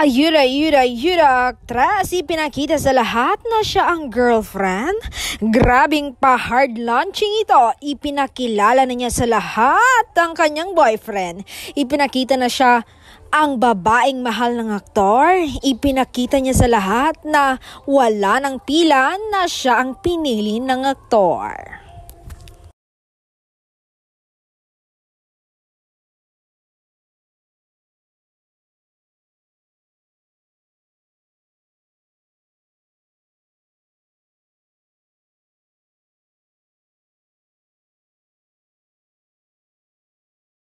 Ayuda, actress, ipinakita sa lahat na siya ang girlfriend. Grabing pa-hard launching ito, ipinakilala na niya sa lahat ang kanyang boyfriend. Ipinakita na siya ang babaeng mahal ng aktor. Ipinakita niya sa lahat na wala ng pila na siya ang pinili ng aktor.